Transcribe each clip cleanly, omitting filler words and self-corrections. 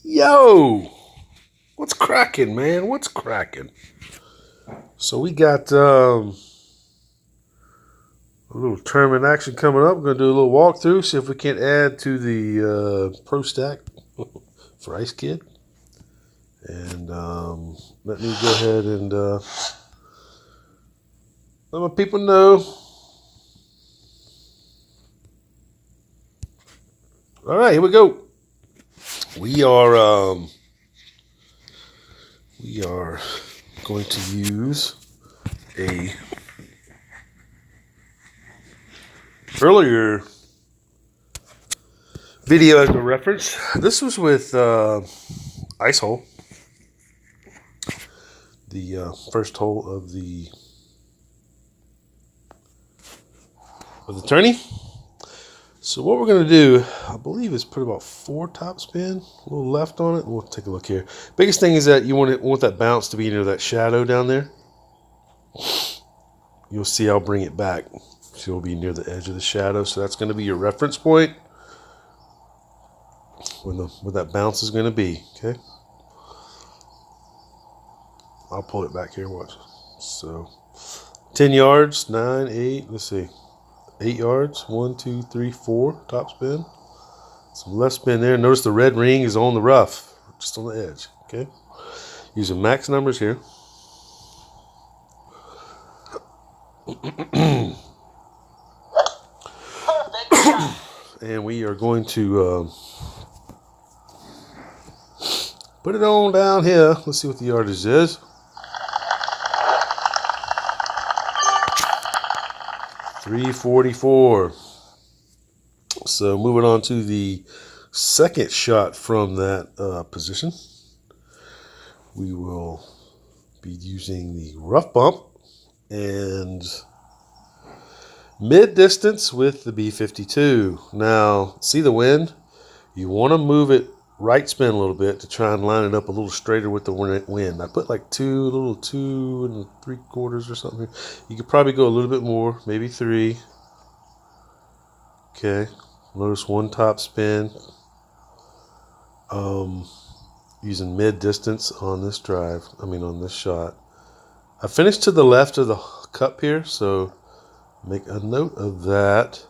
Yo, what's cracking, man? What's cracking? So we got a little tournament action coming up. We're gonna do a little walkthrough, see if we can't add to the pro stack for Ice Kid. And let me go ahead and let my people know. All right, here we go. We are going to use a earlier video as a reference. This was with Ice Hole, the first hole of the tourney. So what we're going to do, I believe, is put about 4 top spin, a little left on it. We'll take a look here. Biggest thing is that you want that bounce to be near that shadow down there. You'll see I'll bring it back. So it'll be near the edge of the shadow. So that's going to be your reference point where that bounce is going to be. Okay. I'll pull it back here. Watch. So 10 yards, 9, 8. Let's see. 8 yards. 1, 2, 3, 4. Top spin. Some left spin there. Notice the red ring is on the rough, just on the edge. Okay. Using max numbers here. And we are going to put it on down here. Let's see what the yardage is. 344. So moving on to the second shot from that position. We will be using the rough bump and mid distance with the B52. Now, see the wind? You want to move it right spin a little bit to try and line it up a little straighter with the wind. I put like 2 3/4 or something. You could probably go a little bit more, maybe 3. Okay. Notice 1 top spin. Using mid distance on this drive. On this shot. I finished to the left of the cup here, so make a note of that.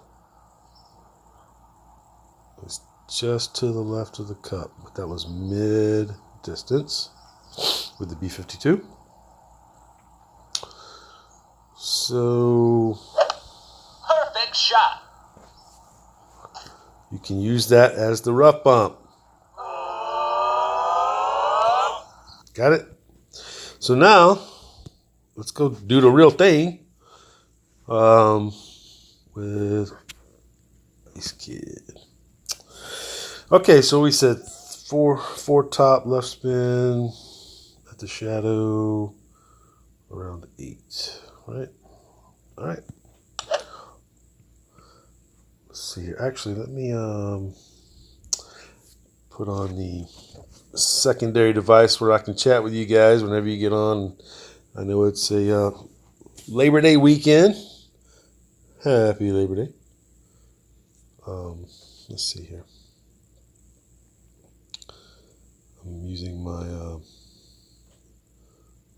It's just to the left of the cup, but that was mid distance with the B52. So perfect shot. You can use that as the rough bump. Got it? So now let's go do the real thing with Ice Kid. Okay, so we said 4 top left spin at the shadow around 8, right? All right. Let's see here. Actually, let me put on the secondary device where I can chat with you guys whenever you get on. I know it's a Labor Day weekend. Happy Labor Day. Let's see here. I'm using my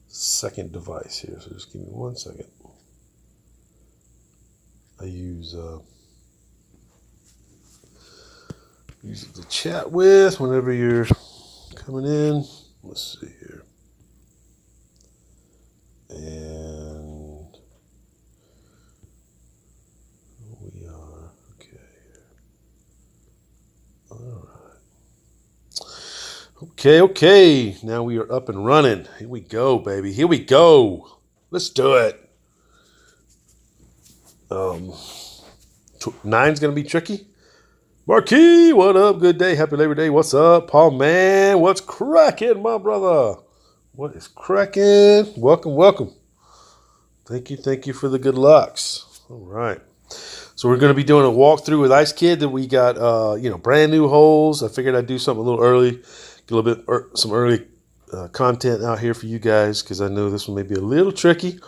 second device here, so just give me 1 second. I use it to chat with whenever you're coming in. Let's see here. And we are okay. All right. Okay. Now we are up and running. Here we go, baby. Here we go. Let's do it. 9's gonna be tricky. Marquis, what up? Good day. Happy Labor Day. What's up? Paul, man, what's cracking, my brother? What is cracking? Welcome. Thank you for the good lucks. All right. So we're going to be doing a walkthrough with Ice Kid that we got, brand new holes. I figured I'd do something a little early, get a little bit, some early content out here for you guys because I know this one may be a little tricky.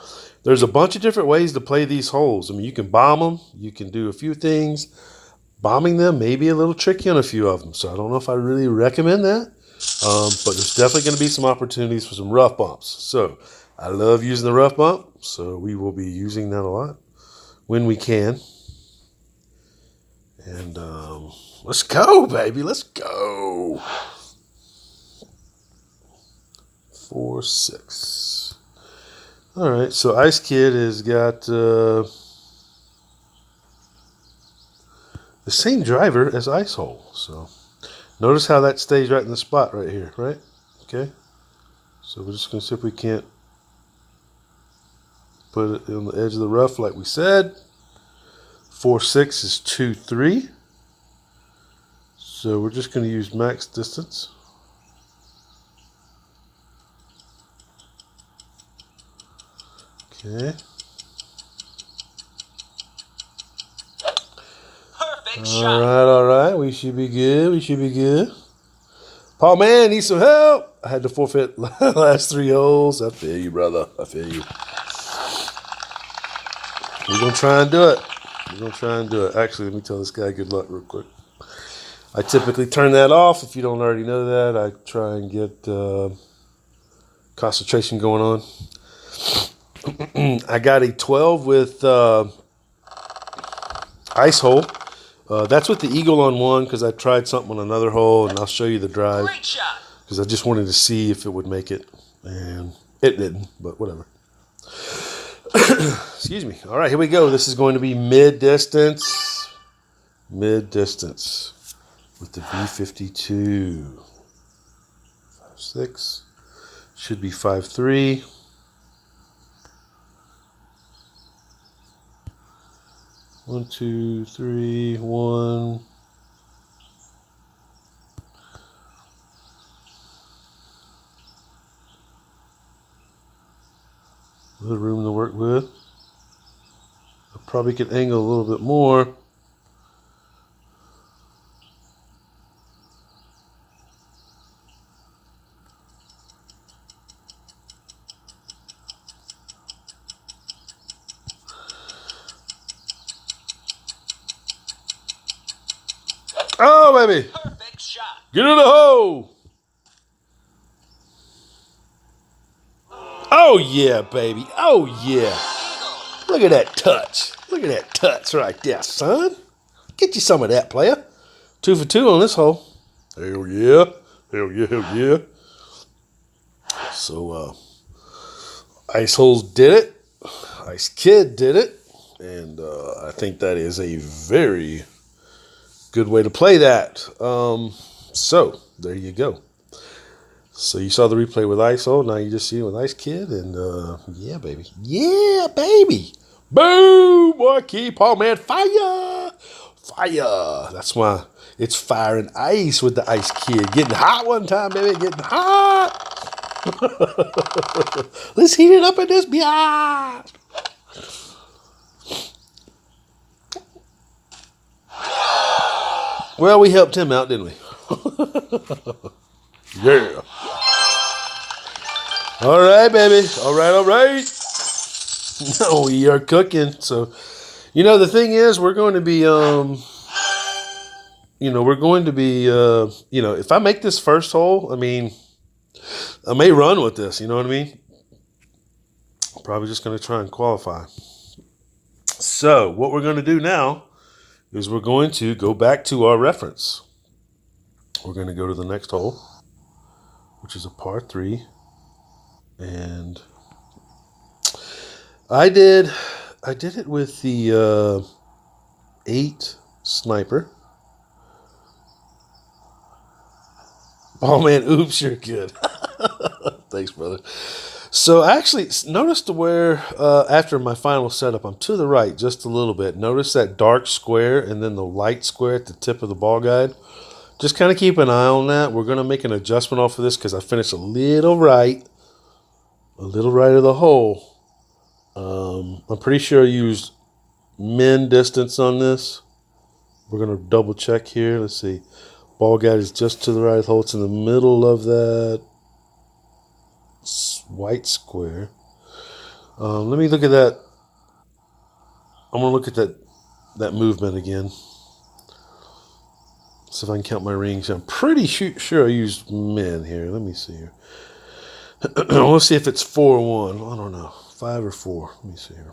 There's a bunch of different ways to play these holes. You can bomb them. You can do a few things. Bombing them may be a little tricky on a few of them, so I don't know if I really recommend that. But there's definitely going to be some opportunities for some rough bumps. So I love using the rough bump, so we will be using that a lot when we can. And let's go, baby. Let's go. 4, 6. All right, so Ice Kid has got the same driver as Ice Hole. So notice how that stays right in the spot right here, right? Okay. So we're just going to see if we can't put it on the edge of the rough like we said. 4, 6 is 2, 3. So we're just going to use max distance. Okay. Perfect shot. All right. We should be good. Paul, man, need some help. I had to forfeit last 3 holes. I feel you, brother. I feel you. We're going to try and do it. Actually, let me tell this guy good luck real quick. I typically turn that off. If you don't already know that, I try and get concentration going on. I got a 12 with Ice Hole. That's with the eagle on one because I tried something on another hole, and I'll show you the drive. Great shot. Because I just wanted to see if it would make it, and it didn't, but whatever. Excuse me. All right, here we go. This is going to be mid-distance. Mid-distance with the B52. 5, 6. Should be 5, 3. One, 2, 3, 1. A little room to work with. I probably could angle a little bit more. Oh, baby. Perfect shot. Get in the hole. Oh, yeah, baby. Oh, yeah. Look at that touch. Look at that touch right there, son. Get you some of that, player. 2 for 2 on this hole. Hell yeah. Hell yeah, hell yeah. So, Ice Holes did it. Ice Kid did it. And I think that is a very good way to play that. So, there you go. So you saw the replay with ISO. Now you just see it with Ice Kid. And yeah, baby. Yeah, baby. Boom. Marquee Paul, man. Fire. Fire. That's why it's fire and ice with the Ice Kid. Getting hot one time, baby. Getting hot. Let's heat it up in this biatch. Well, we helped him out, didn't we? Yeah. All right, baby. All right. No, we are cooking. So, the thing is, we're going to be, if I make this first hole, I mean, I may run with this. You know what I mean? I'm probably just going to try and qualify. So, what we're going to do now is we're going to go back to our reference. We're going to go to the next hole, which is a par 3. And I did it with the 8 sniper. Oh man, oops, you're good. Thanks, brother. So actually, notice to where after my final setup, I'm to the right just a little bit. Notice that dark square and then the light square at the tip of the ball guide. Just kind of keep an eye on that. We're going to make an adjustment off of this because I finished a little right of the hole. I'm pretty sure I used min distance on this. We're going to double check here. Let's see. Ball guide is just to the right of the hole. It's in the middle of that white square. Let me look at that. I'm going to look at that movement again. See if I can count my rings. I'm pretty sure I used men here. Let me see here. Let's see if it's 4-1. I don't know. 5 or 4. Let me see here.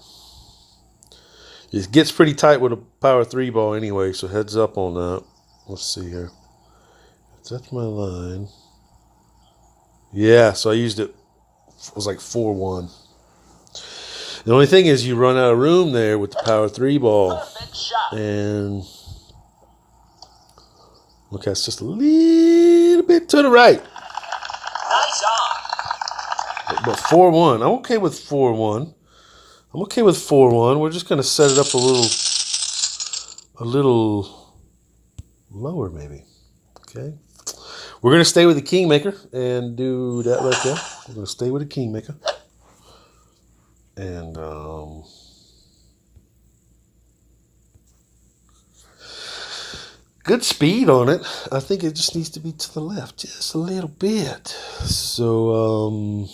It gets pretty tight with a power 3 ball anyway, so heads up on that. Let's see here. That's my line. Yeah, so I used it. It was like 4-1. The only thing is you run out of room there with the power 3 ball. Perfect shot. And look, that's just a little bit to the right. Nice on. But 4-1. I'm okay with 4-1. I'm okay with 4-1. We're just going to set it up a little lower maybe. Okay. We're going to stay with the Kingmaker and do that right there. We're going to stay with the Kingmaker. And good speed on it. I think it just needs to be to the left just a little bit. So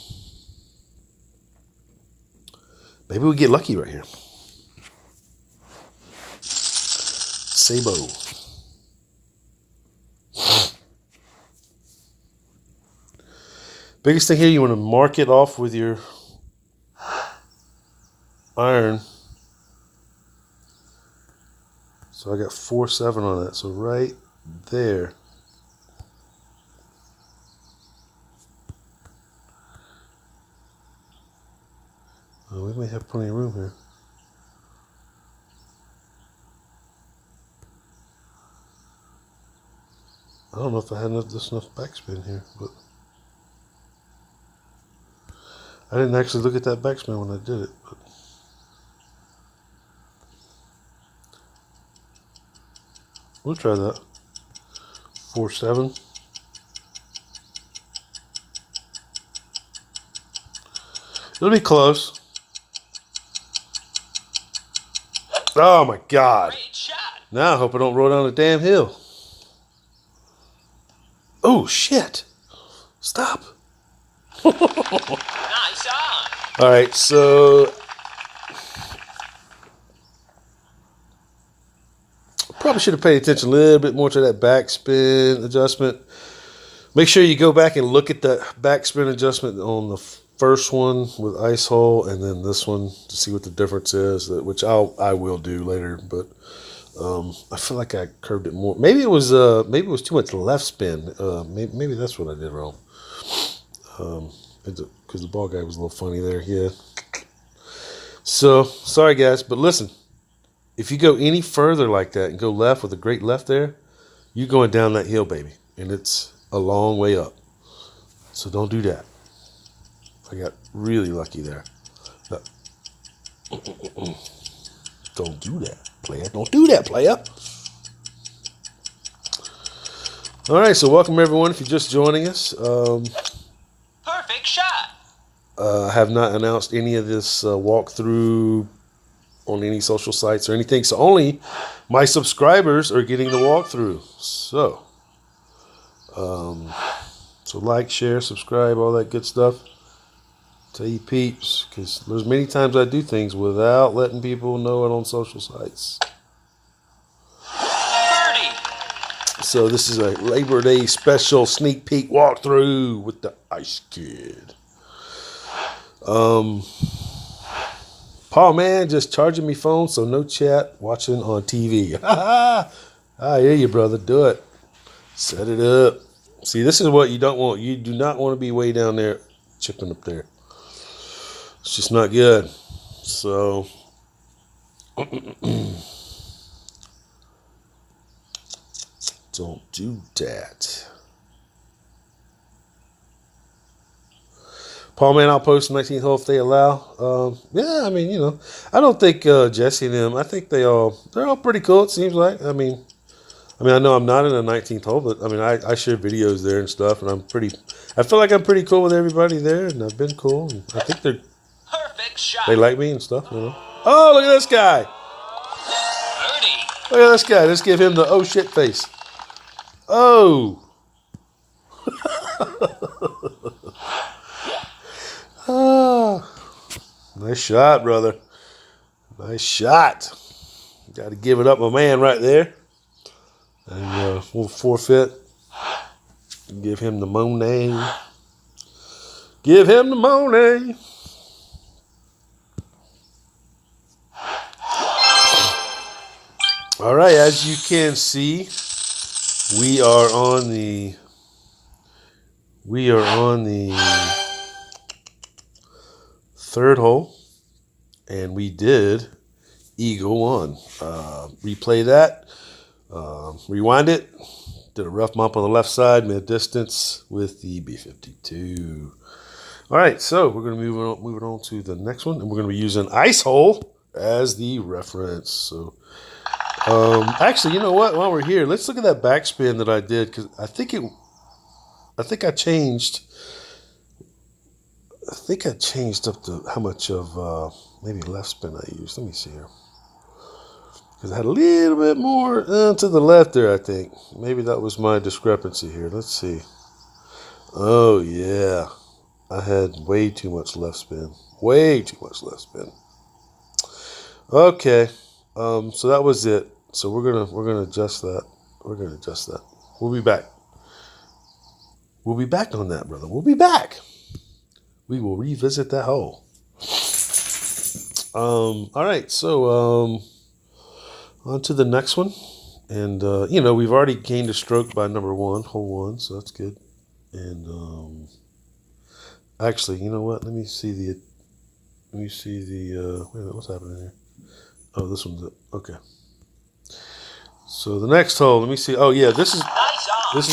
maybe we get lucky right here. Sabo. Biggest thing here, you want to mark it off with your iron. So I got 4-7 on that. So right there. Oh, we may have plenty of room here. I don't know if I had enough backspin here, but I didn't actually look at that backspin when I did it. But we'll try that. 4-7. It'll be close. Oh my God. Great shot. Now I hope I don't roll down the damn hill. Oh shit. Stop. Nice on. All right, so probably should have paid attention a little bit more to that backspin adjustment. Make sure you go back and look at the backspin adjustment on the first one with ice hole, and then this one to see what the difference is. Which I will do later, but I feel like I curved it more. Maybe it was too much left spin. Maybe that's what I did wrong. Because the ball guy was a little funny there. Yeah. So sorry guys, but listen. If you go any further like that and go left with a great left there, you're going down that hill, baby. And it's a long way up. So don't do that. I got really lucky there. Don't do that, player. Don't do that, player. All right, so welcome everyone if you're just joining us. Perfect shot. I have not announced any of this walkthrough on any social sites or anything. So only my subscribers are getting the walkthrough. So like, share, subscribe, all that good stuff. Tell you peeps, because there's many times I do things without letting people know it on social sites. Birdie. So this is a Labor Day special sneak peek walkthrough with the Ice Kid. Paul, man, just charging me phone, so no chat, watching on TV. I hear you, brother. Do it. Set it up. See, this is what you don't want. You do not want to be way down there, chipping up there. It's just not good. So, don't do that. Paul, man, I'll post 19th hole if they allow. Yeah, I mean, I don't think Jesse and them, I think they're all pretty cool, it seems like. I mean, I know I'm not in the 19th hole, but I mean, I share videos there and stuff, and I feel like I'm pretty cool with everybody there, and I've been cool. And I think Perfect shot. they like me and stuff, Oh, look at this guy. Birdie. Look at this guy. Let's give him the oh shit face. Oh. Nice shot, brother. Nice shot. Got to give it up, my man, right there. And we'll forfeit. Give him the money. Give him the money. All right, as you can see, we are on the third hole, and we did eagle one. Replay that. Rewind it. Did a rough bump on the left side, mid distance with the B52. All right, so we're going to move it on to the next one, and we're going to be using ice hole as the reference. So, actually, you know what? While we're here, let's look at that backspin that I did, because I think I changed up to how much of maybe left spin I used. Let me see here. Because I had a little bit more to the left there, I think. Maybe that was my discrepancy here. Let's see. Oh, yeah. I had way too much left spin. Way too much left spin. Okay. So that was it. So we're gonna adjust that. We're gonna adjust that. We'll be back. We'll be back on that, brother. We'll be back. We will revisit that hole. All right. So on to the next one. And, we've already gained a stroke by number one, hole one, so that's good. And actually, you know what? Let me see the, wait a minute, what's happening here? Oh, this one's it. Okay. So the next hole, let me see. Oh, yeah, this is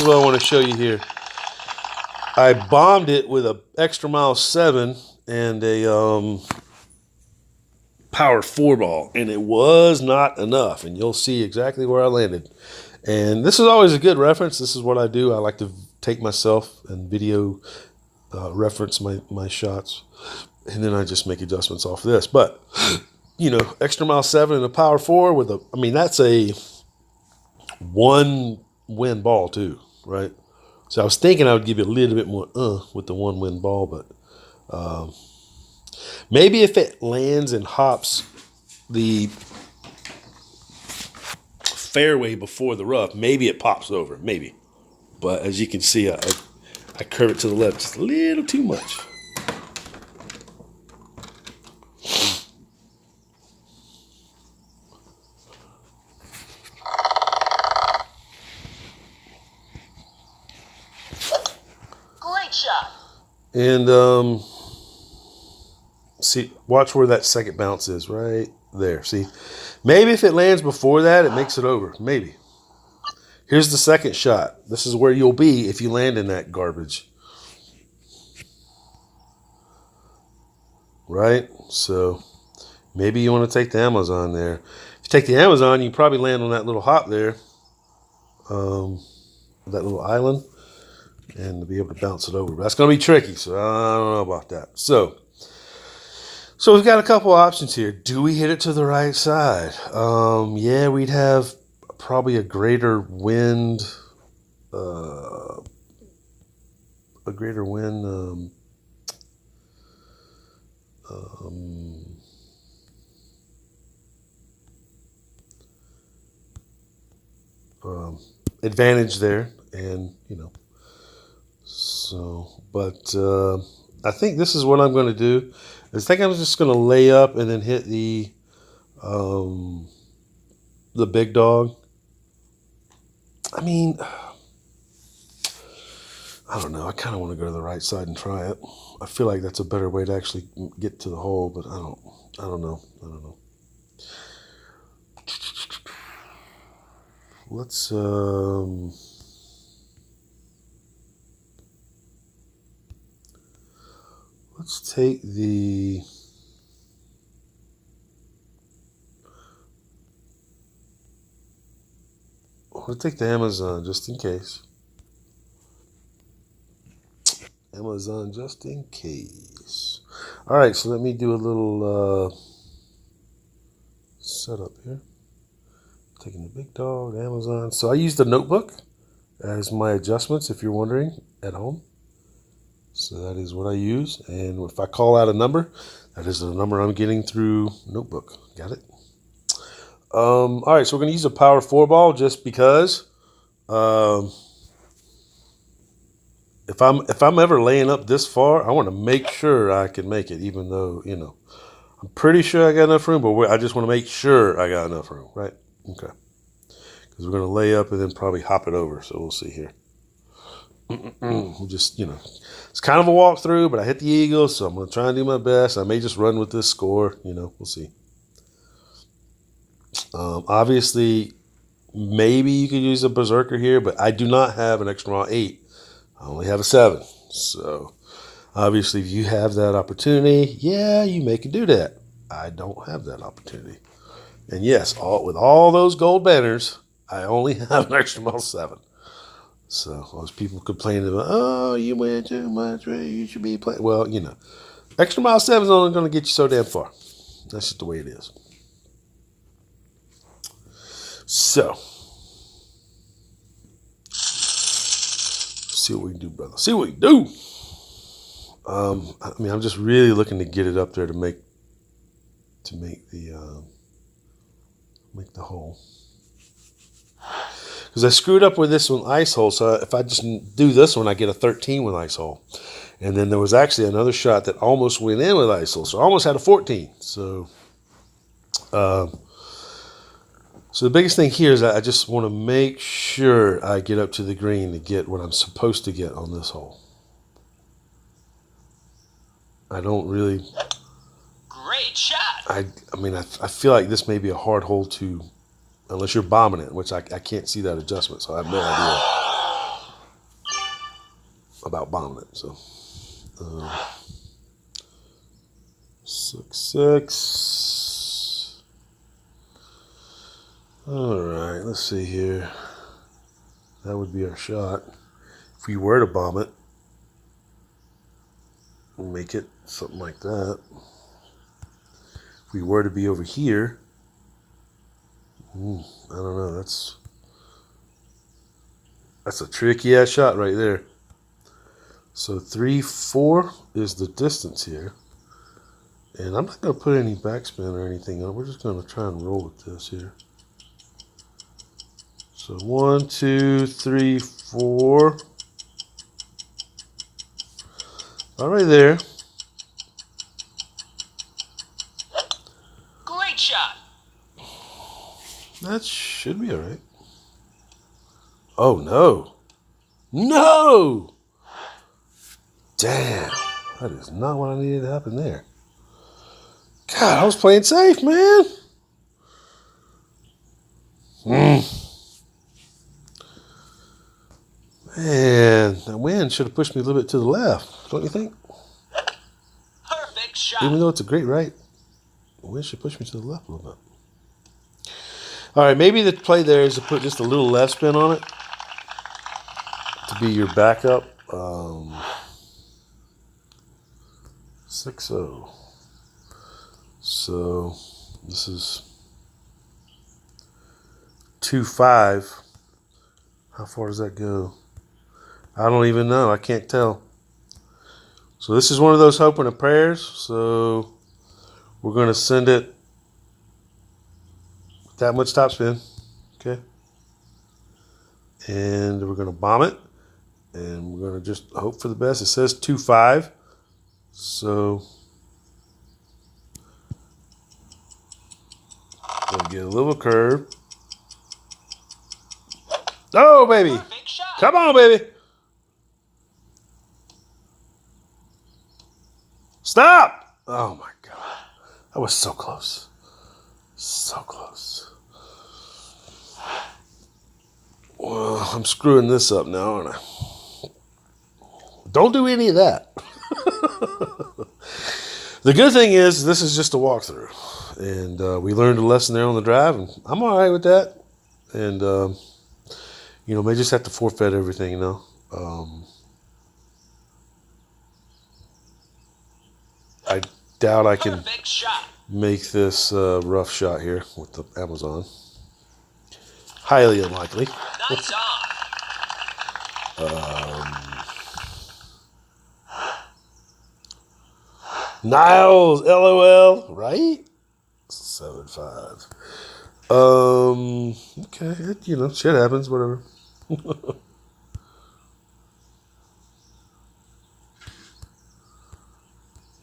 what I want to show you here. I bombed it with a extra mile 7 and a power 4 ball, and it was not enough, and you'll see exactly where I landed. And this is always a good reference. This is what I do. I like to take myself and video reference my shots, and then I just make adjustments off this. But extra mile 7 and a power 4 with that's a 1-win ball too, right? So I was thinking I would give you a little bit more with the 1-win ball, but maybe if it lands and hops the fairway before the rough, maybe it pops over, maybe. But as you can see, I curve it to the left just a little too much. Great shot. And see, watch where that second bounce is, right there. See, maybe if it lands before that, it makes it over. Maybe. Here's the second shot. This is where you'll be if you land in that garbage. Right? So maybe you want to take the Amazon there. If you take the Amazon, you probably land on that little hop there, that little island, and to be able to bounce it over. But that's going to be tricky, so I don't know about that. So we've got a couple options here. Do we hit it to the right side? Yeah, we'd have probably a greater wind, advantage there, and so. But I think this is what I'm going to do. I think I'm just going to lay up and then hit the big dog. I don't know. I kind of want to go to the right side and try it. I feel like that's a better way to actually get to the hole, but I don't know. Let's take the Amazon just in case. Amazon just in case. All right, so let me do a little setup here. Taking the big dog, Amazon. So I use the notebook as my adjustments, if you're wondering, at home. So that is what I use. And if I call out a number, that is the number I'm getting through notebook. Got it? All right, so we're going to use a power 4 ball just because If I'm ever laying up this far, I want to make sure I can make it, even though, I'm pretty sure I got enough room, but I just want to make sure I got enough room, right? Okay. Because we're going to lay up and then probably hop it over, so we'll see here. We'll just, it's kind of a walkthrough, but I hit the eagle, so I'm going to try and do my best. I may just run with this score, we'll see. Obviously, maybe you could use a berserker here, but I do not have an extra raw 8. I only have a 7. So, obviously, if you have that opportunity, yeah, you may can do that. I don't have that opportunity. And yes, with all those gold banners, I only have an extra model 7. So, those people complaining about, oh, you win too much, you should be playing. Well, extra mile 7 is only going to get you so damn far. That's just the way it is. So, see what we can do, brother. See what we can do. I'm just really looking to get it up there to make the hole. Because I screwed up with this one ice hole, so if I just do this one, I get a 13 with ice hole. And then there was actually another shot that almost went in with ice hole, so I almost had a 14. So, so the biggest thing here is I just want to make sure I get up to the green to get what I'm supposed to get on this hole. I don't really. Great shot. I feel like this may be a hard hole to, unless you're bombing it, which I can't see that adjustment, so I have no idea about bombing it. So, 6-6. All right, let's see here. That would be our shot. If we were to bomb it, we'll make it something like that. If we were to be over here, I don't know. That's a tricky ass shot right there. So 3-4 is the distance here, and I'm not going to put any backspin or anything on. We're just going to try and roll with this here. So 1, 2, 3, 4. All right there. Great shot. That should be all right. Oh, no. No! Damn. That is not what I needed to happen there. God, I was playing safe, man. Man, that wind should have pushed me a little bit to the left, don't you think? Perfect shot. Even though it's a great right, the wind should push me to the left a little bit. All right, maybe the play there is to put just a little left spin on it to be your backup. 6-0. So this is 2-5. How far does that go? I don't even know. I can't tell. So this is one of those hoping and prayers. So we're going to send it with that much topspin. Okay. And we're going to bomb it. And we're going to just hope for the best. It says 2-5. So we'll get a little curve. Oh, baby. Perfect shot. Come on, baby. Stop! Oh, my God. That was so close. So close. Well, I'm screwing this up now, aren't I? Don't do any of that. The good thing is this is just a walkthrough. And we learned a lesson there on the drive, and I'm all right with that. And, may just have to forfeit everything, I doubt I can make this rough shot here with the Amazon. Highly unlikely. Nice Niles, LOL, right? 7-5. Okay, shit happens, whatever. You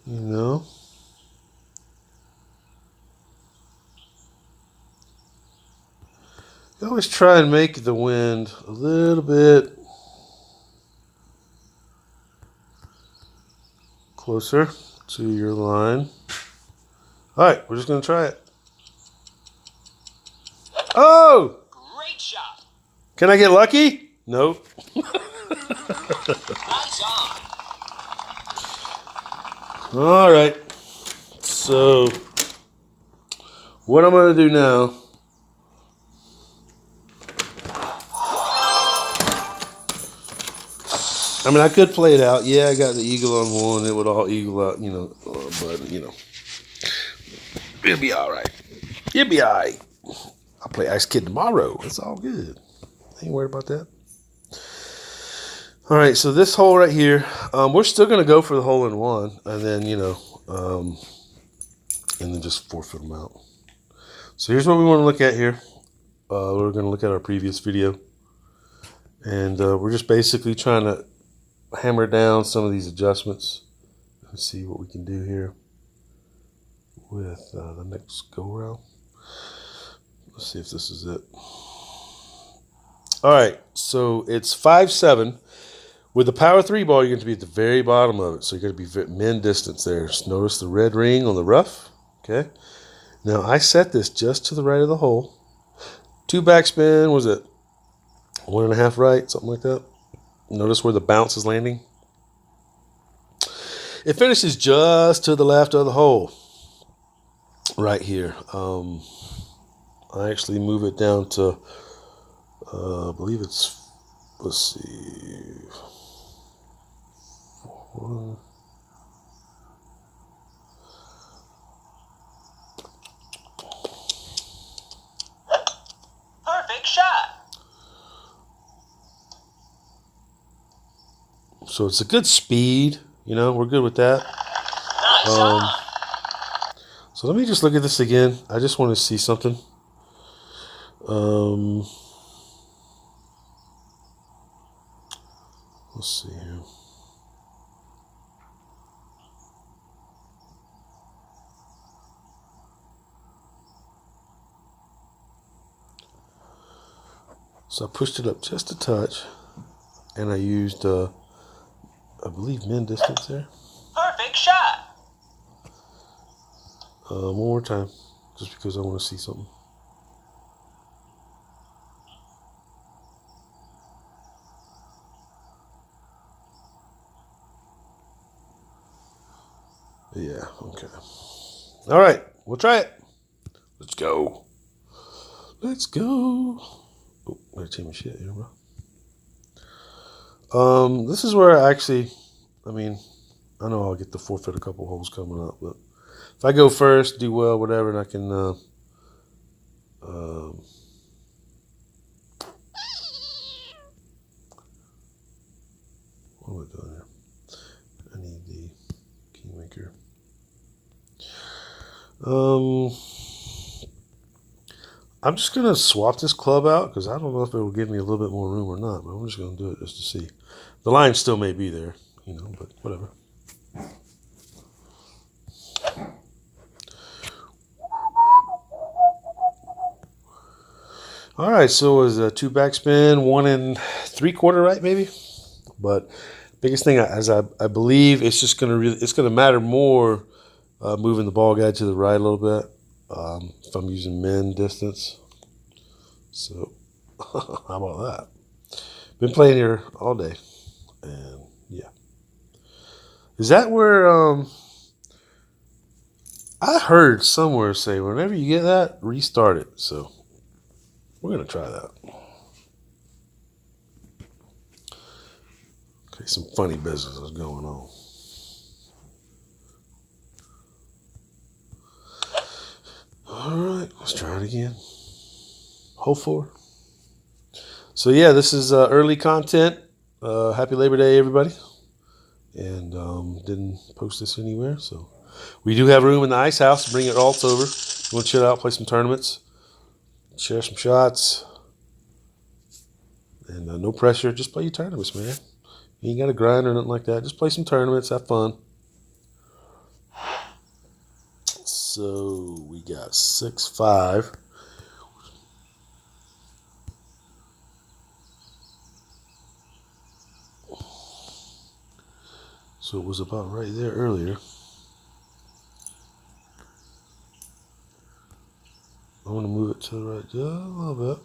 know? You always try and make the wind a little bit closer to your line. All right, we're just going to try it. Oh! Great shot. Can I get lucky? Nope. Nice on. All right. So, what I'm going to do now. I mean, I could play it out. Yeah, I got the eagle on one. It would all eagle out, you know. But, you know, it'll be all right. It'll be all right. I'll play Ice Kid tomorrow. It's all good. I ain't worried about that. All right, so this hole right here, we're still going to go for the hole in one. And then, you know, and then just forfeit them out. So here's what we want to look at here. We're going to look at our previous video. And we're just basically trying to hammer down some of these adjustments and see what we can do here with the next go round. Let's see if this is it. All right, so it's 5-7. With the power 3 ball, you're going to be at the very bottom of it. So you're going to be min distance there. Just notice the red ring on the rough. Okay. Now I set this just to the right of the hole. 2 backspin, was it 1.5 right, something like that. Notice where the bounce is landing. It finishes just to the left of the hole, right here. I actually move it down to, I believe it's, let's see, 1. Perfect shot. So it's a good speed, you know, we're good with that. Nice on. So let me just look at this again. I just want to see something. Let's see here. So I pushed it up just a touch, and I used, I believe, min distance there. Perfect shot. One more time, just because I want to see something. Yeah, okay. All right, we'll try it. Let's go. Let's go. Oh, I gotta change my shit here, bro. This is where I actually, I mean, I know I'll get the forfeit a couple holes coming up, but if I go first, do well, whatever, and I can, what am I doing here? I need the keymaker. I'm just going to swap this club out because I don't know if it will give me a little bit more room or not, but I'm just going to do it just to see. The line still may be there, you know, but whatever. All right, so it was a 2 backspin, 1 3/4 right, maybe. But biggest thing, as I believe, it's just it's gonna matter more moving the ball guide to the right a little bit if I'm using min distance. So how about that? Been playing here all day, and yeah. Is that where I heard somewhere say whenever you get that, restart it. So we're gonna try that. Okay, some funny business is going on. All right, let's try it again. Hole 4. So yeah, this is early content. Happy Labor Day, everybody. And didn't post this anywhere, so we do have room in the ice house to bring it all over. You want to chill out, play some tournaments, share some shots, And no pressure. Just play your tournaments, man. You ain't got to grind or nothing like that. Just play some tournaments. Have fun. So we got 6-5. So it was about right there earlier. I'm going to move it to the right just a little bit.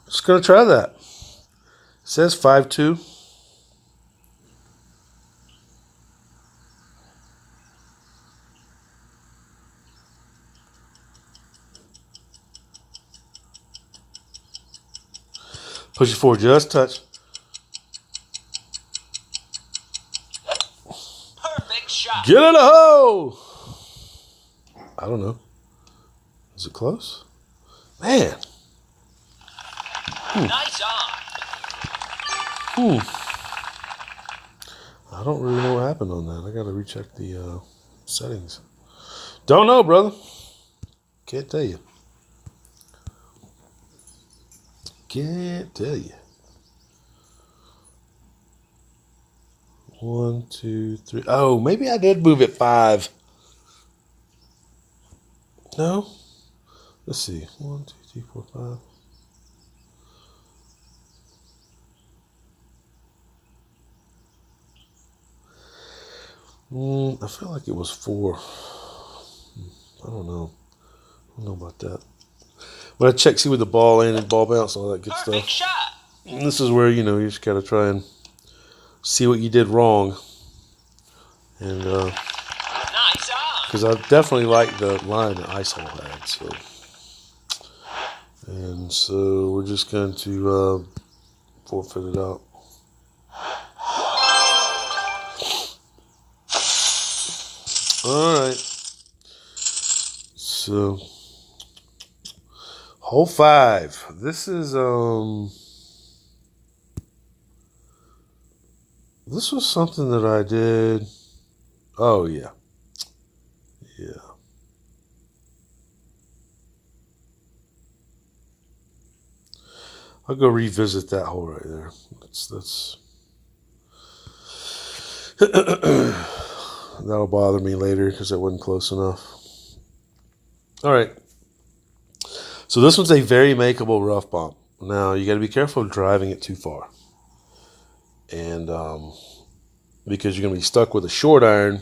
Just going to try that. It says 5-2. Push it forward just a touch. Perfect shot. Get in the hole! I don't know. Is it close? Man. Nice on. I don't really know what happened on that. I got to recheck the settings. Don't know, brother. Can't tell you. Can't tell you. 1, 2, 3. Oh, maybe I did move it 5. No? Let's see. 1, 2, 3, 4, 5. I feel like it was 4. I don't know. I don't know about that. When I check, see where the ball landed, ball bounce, all that good Perfect stuff. shot. And this is where, you just got to try and see what you did wrong. And, Nice on. because I definitely like the line that ISO had, so. And so we're just going to forfeit it out. All right. So, hole 5. This is this was something that I did. Oh yeah, yeah. I'll go revisit that hole right there. That's that'll bother me later because it wasn't close enough. All right. So this one's a very makeable rough bump. Now you got to be careful of driving it too far, and because you're going to be stuck with a short iron,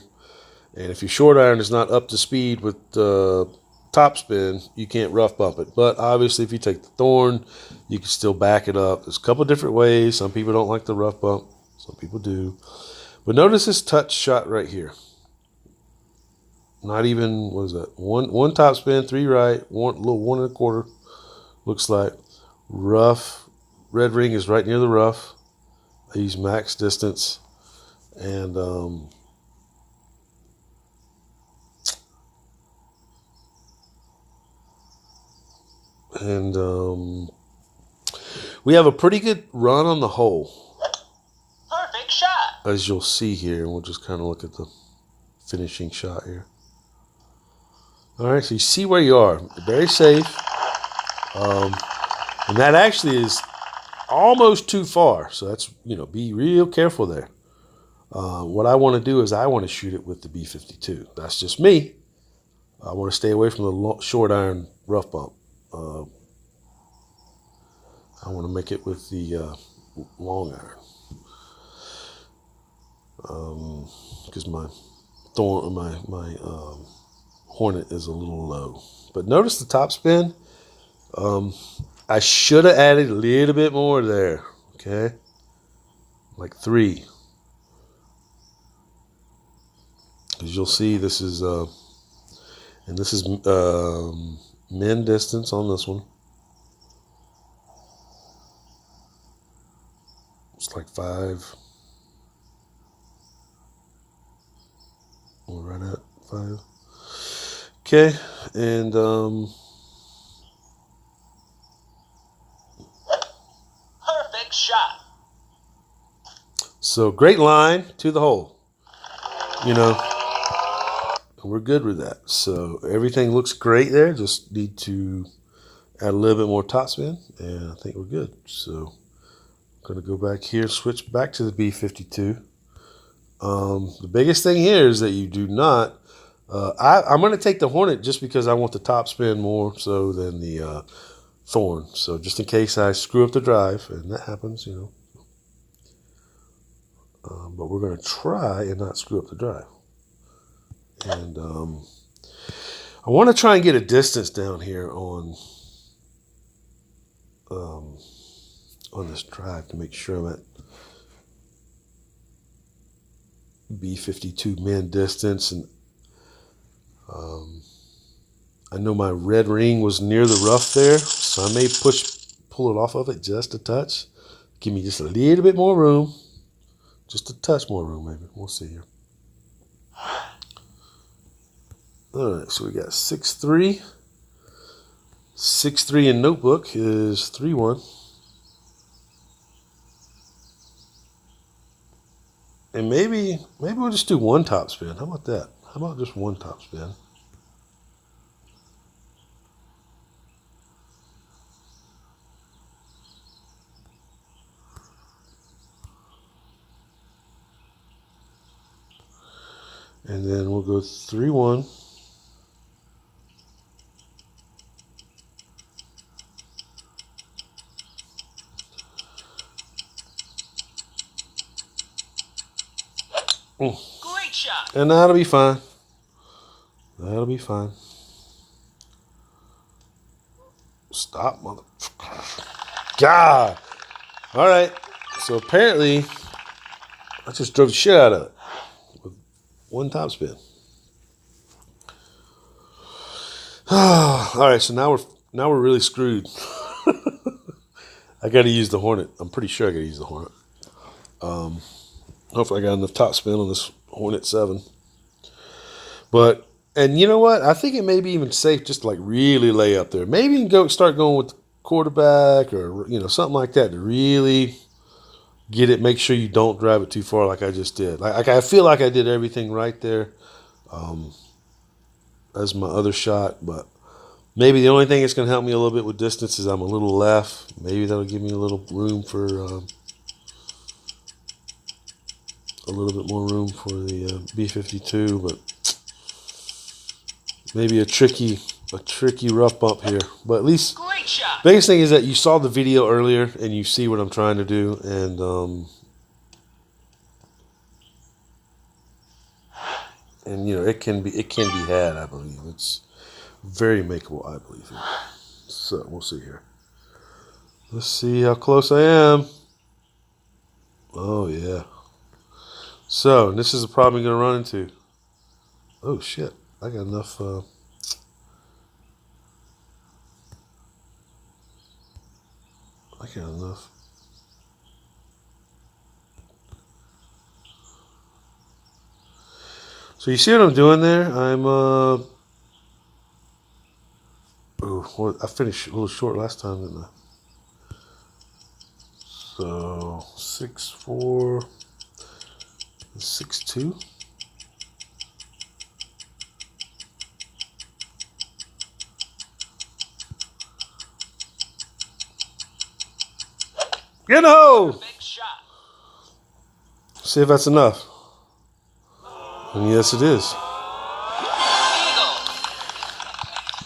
and if your short iron is not up to speed with topspin, you can't rough bump it. But obviously, if you take the thorn, you can still back it up. There's a couple different ways. Some people don't like the rough bump. Some people do. But notice this touch shot right here. Not even, what is that? One top spin, 3 right, little 1 1/4. Looks like rough. Red ring is right near the rough. I use max distance. And we have a pretty good run on the hole, Perfect shot. as you'll see here. And we'll just kind of look at the finishing shot here. All right, so you see where you are. Very safe. And that actually is almost too far. So that's, be real careful there. What I want to do is I want to shoot it with the B52. That's just me. I want to stay away from the short iron rough bump. I want to make it with the long iron. Because my Hornet is a little low. But notice the top spin. I should have added a little bit more there. Okay, like 3. Because you'll see this is and this is min distance on this one. It's like 5. We're right at 5. Okay, and Perfect shot. so great line to the hole. We're good with that. So everything looks great there. Just need to add a little bit more topspin, and I think we're good. So I'm going to go back here, switch back to the B52. The biggest thing here is that you do not, I'm going to take the Hornet just because I want the topspin more so than the Thorn. So just in case I screw up the drive, and that happens, you know. But we're going to try and not screw up the drive. And I want to try and get a distance down here on this drive to make sure I'm at B52 min distance. And I know my red ring was near the rough there, so I may pull it off of it just a touch. Give me just a little bit more room. Just a touch more room, maybe. We'll see here. All right, so we got 6-3. 6-3 in notebook is 3-1. And maybe we'll just do one top spin. How about that? How about just one top spin? And then we'll go 3-1. Great shot. And that'll be fine. That'll be fine. Stop, mother. God. All right. So apparently, I just drove the shit out of it with one top spin. All right. So now we're really screwed. I got to use the Hornet. I'm pretty sure I got to use the Hornet. Hopefully I got enough top spin on this Hornet 7. But, and you know what? I think it may be even safe just to like really lay up there. Maybe you can start going with the quarterback or, you know, something like that to really get it. Make sure you don't drive it too far like I just did. Like I feel like I did everything right there as my other shot. But maybe the only thing that's going to help me a little bit with distance is I'm a little left. Maybe that'll give me a little room for... a little bit more room for the B52, but maybe a tricky rough bump here. But at least Great shot. biggest thing is that you saw the video earlier and you see what I'm trying to do, and you know it can be had. I believe it's very makeable. I believe. So we'll see here. Let's see how close I am. Oh yeah. So, this is a problem you're going to run into. Oh, shit. I got enough. I got enough. So, you see what I'm doing there? I'm, I finished a little short last time, didn't I? So, 6-4. 6-2. Get no! Big shot. See if that's enough. And yes, it is.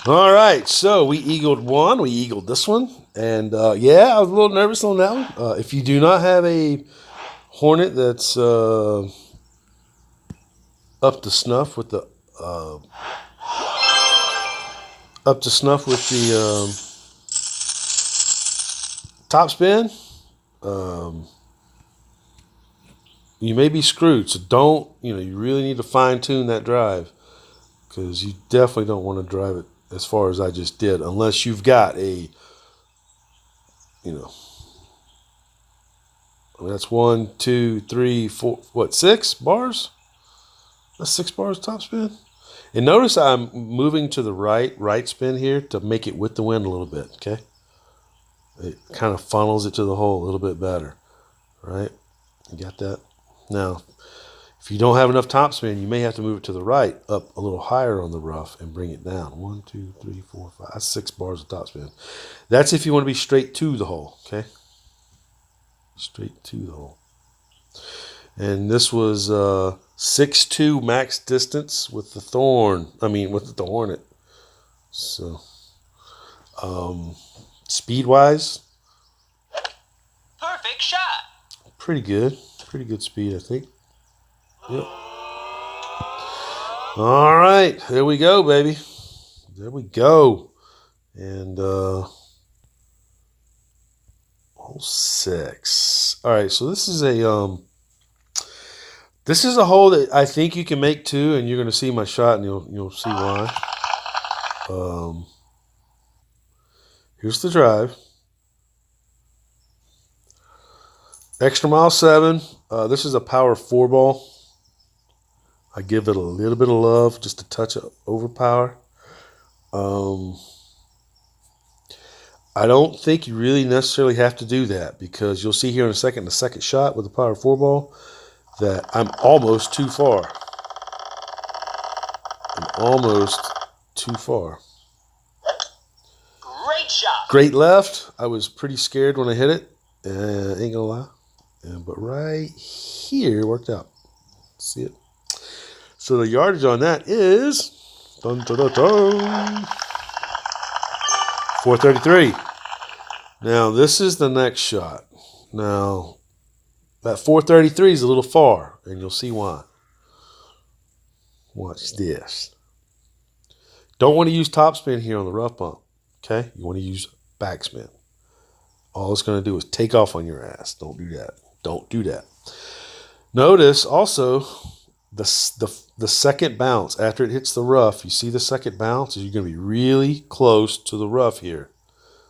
Eagle. All right, so we eagled one. We eagled this one. And yeah, I was a little nervous on that one. If you do not have a Hornet that's up to snuff with the top spin, you may be screwed. So don't, you really need to fine tune that drive, because you definitely don't want to drive it as far as I just did, unless you've got a, that's 1, 2, 3, 4, 6 bars? That's 6 bars top spin. And notice I'm moving to the right spin here to make it with the wind a little bit, okay? It kind of funnels it to the hole a little bit better, right? You got that? Now, If you don't have enough topspin, you may have to move it to the right, up a little higher on the rough, and bring it down. 1, 2, 3, 4, 5. That's 6 bars of topspin. That's if you want to be straight to the hole, okay? Straight to the hole. And this was 6.2 max distance with the with the Hornet. So, speed-wise, Perfect shot. pretty good. Pretty good speed, I think. Yep. All right, there we go, baby. There we go. And hole 6. All right, so this is a hole that I think you can make too, and you're going to see my shot, and you'll see why. Here's the drive. Extra mile 7. This is a power 4 ball. I give it a little bit of love, just a touch of overpower. I don't think you really necessarily have to do that, because you'll see here in a second, the second shot with the power 4 ball, that I'm almost too far. I'm almost too far. Great shot. Great left. I was pretty scared when I hit it. Ain't gonna lie. But right here worked out. See it? So the yardage on that is 433. Now this is the next shot. Now that 433 is a little far, and you'll see why. Watch this. Don't want to use topspin here on the rough bump. Okay? You want to use backspin. All it's going to do is take off on your ass. Don't do that. Don't do that. Notice also the second bounce after it hits the rough. You see the second bounce? You're going to be really close to the rough here.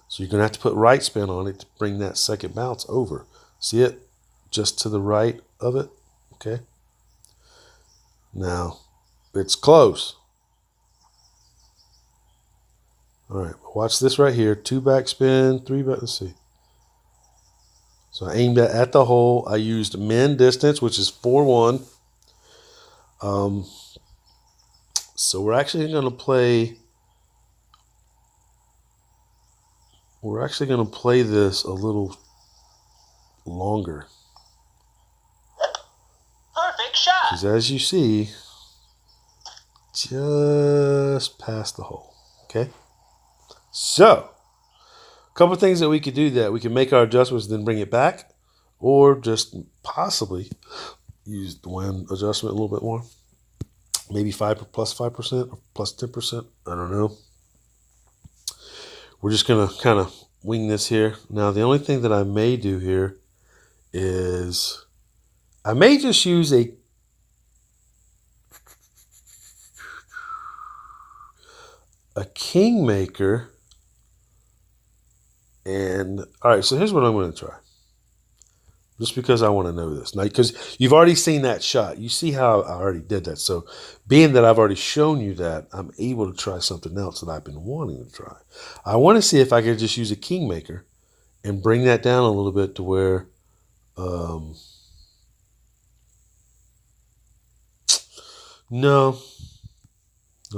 So you're going to have to put right spin on it to bring that second bounce over. See it? Just to the right of it. Okay? Now, it's close. All right. Watch this right here. 2 backspin, 3 back. Let's see. So I aimed at the hole. I used min distance, which is 4-1. So we're actually going to play. We're actually going to play this a little longer. Perfect shot. Because as you see, just past the hole. Okay? So, a couple of things that we could do that. We can make our adjustments and then bring it back. Or just possibly use the wind adjustment a little bit more. Maybe plus 5% or plus 10%. I don't know. We're just going to kind of wing this here. Now, the only thing that I may do here is I may just use a kingmaker. And, all right, so here's what I'm going to try. Just because I want to know this. Now, because you've already seen that shot. You see how I already did that. So, being that I've already shown you that, I'm able to try something else that I've been wanting to try. I want to see if I could just use a kingmaker and bring that down a little bit to where No, I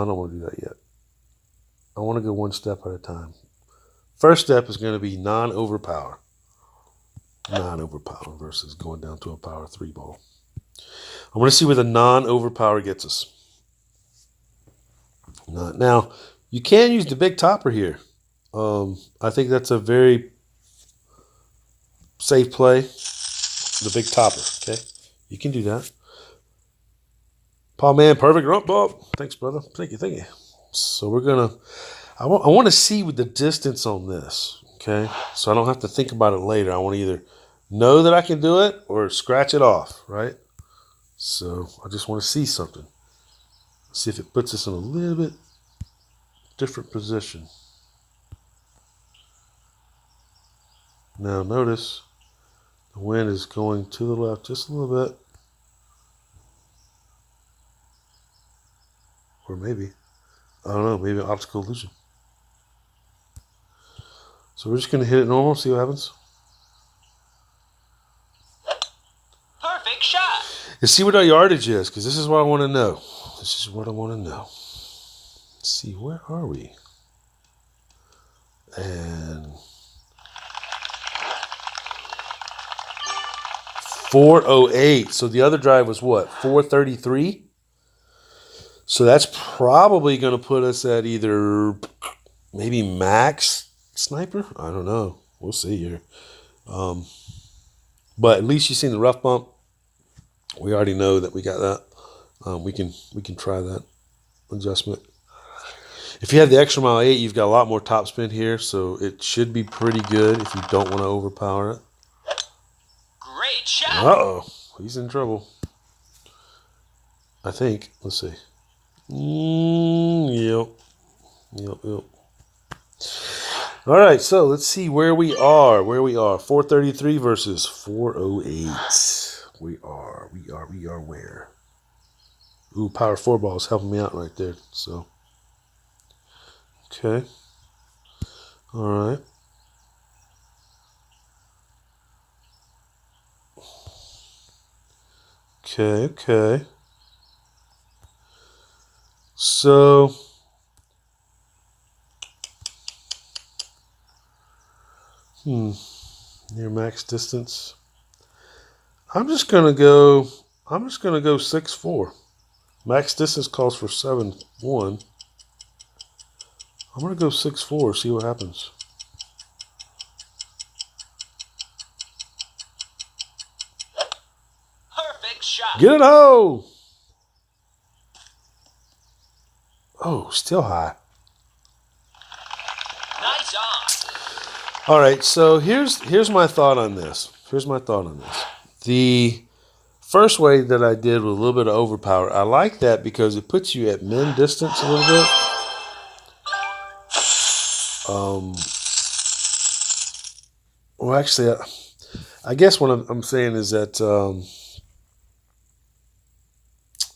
don't want to do that yet. I want to go one step at a time. First step is going to be non-overpower. Non-overpower versus going down to a power 3 ball. I want to see where the non-overpower gets us. Now, you can use the big topper here. I think that's a very safe play. The big topper, okay? You can do that. Paul, man, perfect rump bump. Thanks, brother. Thank you. So we're going to... I want to see with the distance on this, okay? So I don't have to think about it later. I want to either know that I can do it or scratch it off, right? So I just want to see something. See if it puts us in a little bit different position. Now notice the wind is going to the left just a little bit. Or maybe, I don't know, maybe an optical illusion. So we're just going to hit it normal, see what happens. Let's see what our yardage is, because this is what I want to know. This is what I want to know. Let's see, where are we? And 408. So the other drive was what? 433? So that's probably going to put us at either maybe max sniper. I don't know. We'll see here. But at least you've seen the rough bump. We already know that we got that. We can try that adjustment. If you have the extra mile 8, you've got a lot more top spin here, so it should be pretty good if you don't want to overpower it. Great shot. Uh-oh. He's in trouble. I think. Let's see. Yep. All right, so let's see where we are. 433 versus 408. We are where? Ooh, power 4 ball is helping me out right there. So, okay. All right. Okay. So, near max distance. I'm just gonna go 6'4". Max distance calls for 7'1". I'm gonna go 6'4", see what happens. Perfect shot. Get it ho! Oh, still high. Nice on. All right, so here's my thought on this. The first way that I did with a little bit of overpower, I like that because it puts you at min distance a little bit. Well, actually, I guess what I'm saying is that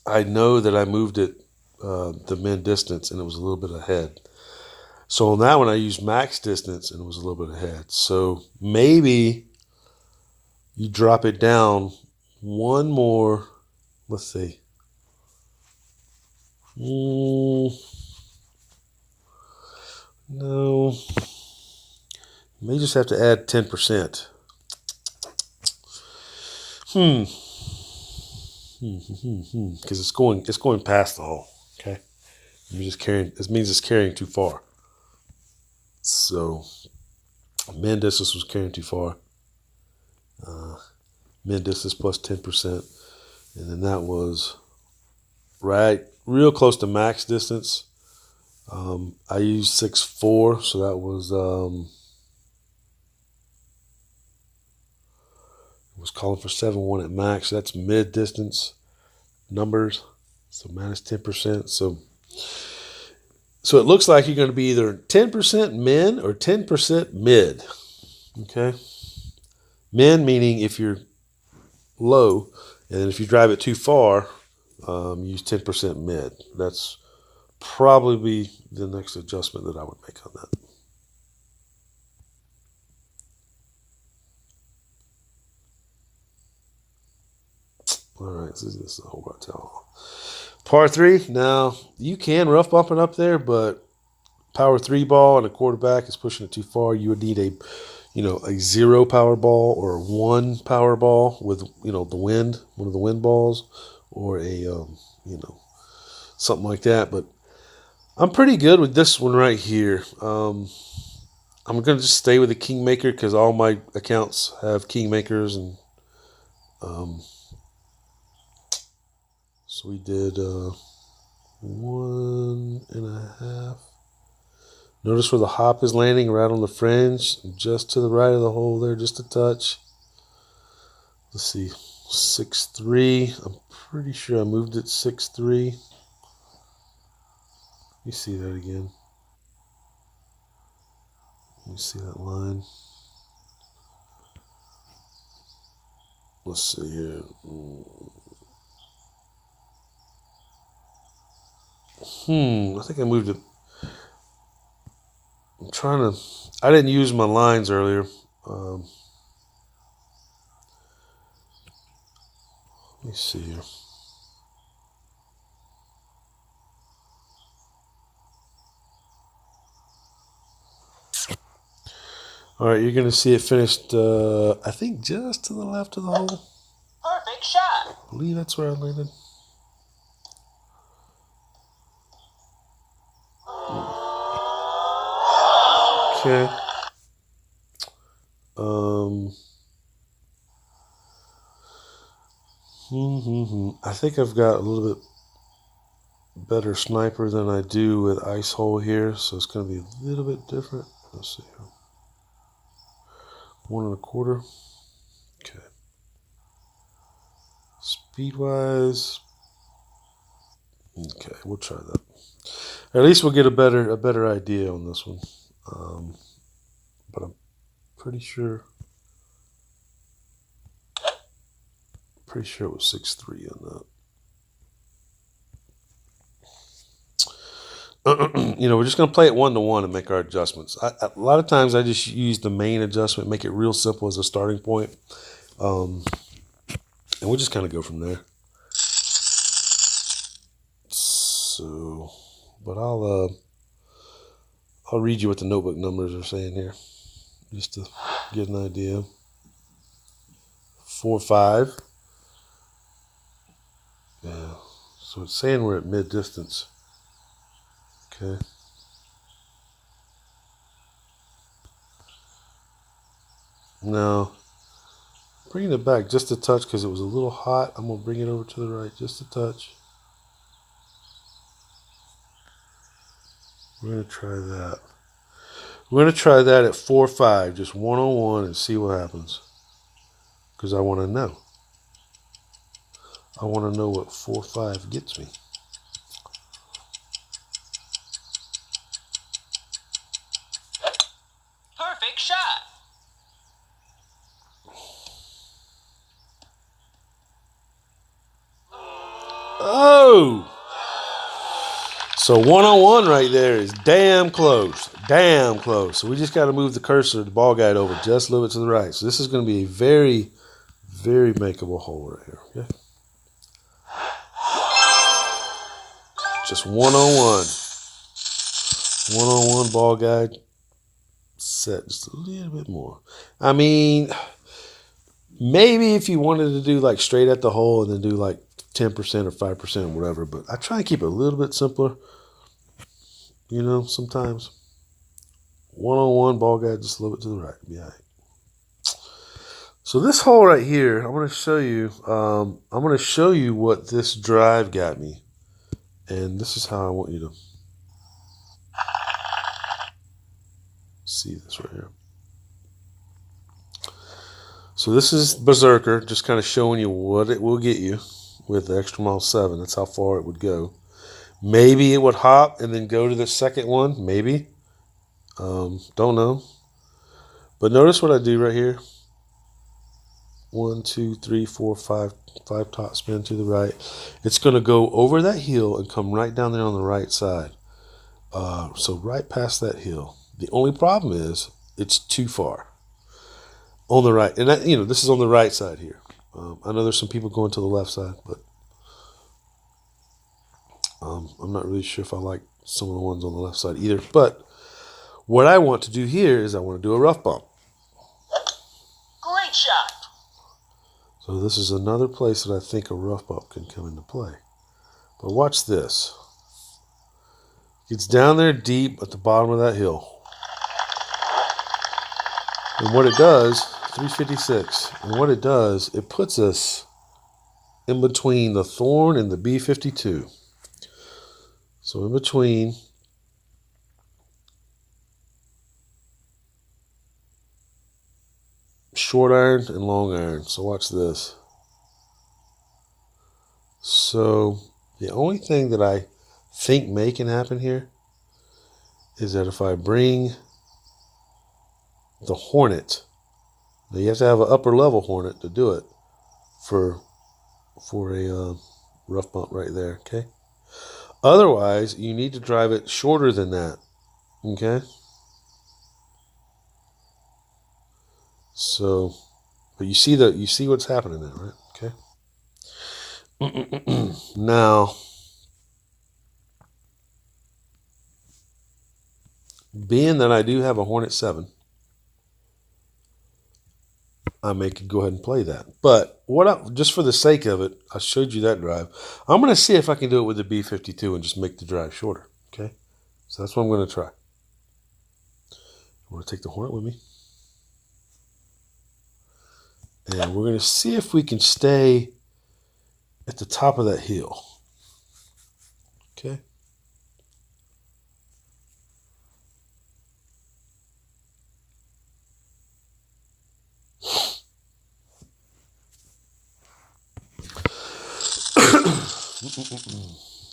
I know that I moved it the min distance and it was a little bit ahead. So on that one, I used max distance and it was a little bit ahead. So maybe you drop it down one more. Let's see. No. You may just have to add 10%. Because it's going past the hole. Okay. This means it's carrying too far. So min distance was carrying too far. Min distance plus 10%. And then that was real close to max distance. I used 6'4", so that was it was calling for 7'1" at max. So that's mid distance numbers. So minus 10%. So it looks like you're going to be either 10% min or 10% mid. Okay. Min meaning if you're low, and if you drive it too far, use 10% mid. That's probably the next adjustment that I would make on that. All right, this is the whole hotel. Par 3. Now, you can rough bump it up there, but power 3 ball and a quarterback is pushing it too far. You would need a 0 power ball or a 1 power ball with, the wind, one of the wind balls, or a, something like that. But I'm pretty good with this one right here. I'm going to just stay with the Kingmaker because all my accounts have Kingmakers. And so we did 1.5. Notice where the hop is landing, right on the fringe, just to the right of the hole there, just a touch. Let's see, 6'3". I'm pretty sure I moved it 6'3". You see that again. You see that line. Let's see here. I think I moved it. I didn't use my lines earlier. Let me see here. All right, you're going to see it finished, I think, just to the left of the hole. Perfect shot. I believe that's where I landed. Okay. I think I've got a little bit better sniper than I do with ice hole here, so it's going to be a little bit different. Let's see. 1.25. Okay. Speed-wise, okay, we'll try that. At least we'll get a better idea on this one. But I'm pretty sure it was 6.3 on that. We're just going to play it 1-to-1 and make our adjustments. A lot of times I just use the main adjustment, make it real simple as a starting point. And we'll just kind of go from there. So, but I'll read you what the notebook numbers are saying here, just to get an idea. 4.5. Yeah. So it's saying we're at mid distance. Okay. Now, bringing it back just a touch because it was a little hot. I'm going to bring it over to the right just a touch. We're going to try that. We're going to try that at 4.5, just 1-on-1, and see what happens. Because I want to know. I want to know what 4.5 gets me. Perfect shot. Oh! So 1-on-1 right there is damn close. Damn close. So we just got to move the cursor, the ball guide over just a little bit to the right. So this is going to be a very, very makeable hole right here. Okay. Just 1-on-1. 1-on-1 ball guide. Set just a little bit more. I mean, maybe if you wanted to do like straight at the hole and then do like 10% or 5% or whatever, but I try and keep it a little bit simpler. Sometimes 1-on-1 ball guide just a little bit to the right. Yeah. So this hole right here, I'm going to show you. I'm going to show you what this drive got me, and this is how I want you to see this right here. So this is Berserker, just kind of showing you what it will get you with the extra mile 7. That's how far it would go. Maybe it would hop and then go to the second one. Maybe. Don't know. But notice what I do right here. 1, 2, 3, 4, 5 top spin to the right. It's going to go over that hill and come right down there on the right side. So right past that hill. The only problem is it's too far on the right. And this is on the right side here. I know there's some people going to the left side, but I'm not really sure if I like some of the ones on the left side either. But what I want to do here is I want to do a rough bump. Great shot. So this is another place that I think a rough bump can come into play. But watch this. It's down there deep at the bottom of that hill. And what it does, 356, and what it does, it puts us in between the Thorn and the B52. So in between short iron and long iron. So watch this. So the only thing that I think may can happen here is that if I bring the Hornet, now you have to have an upper level Hornet to do it for a rough bump right there, okay? Otherwise, you need to drive it shorter than that, okay? So, but you see what's happening there, right? Okay. Now, being that I do have a Hornet 7, I may could go ahead and play that. But just for the sake of it, I showed you that drive. I'm going to see if I can do it with the B52 and just make the drive shorter. Okay? So that's what I'm going to try. I'm going to take the Hornet with me. And we're going to see if we can stay at the top of that hill. Okay?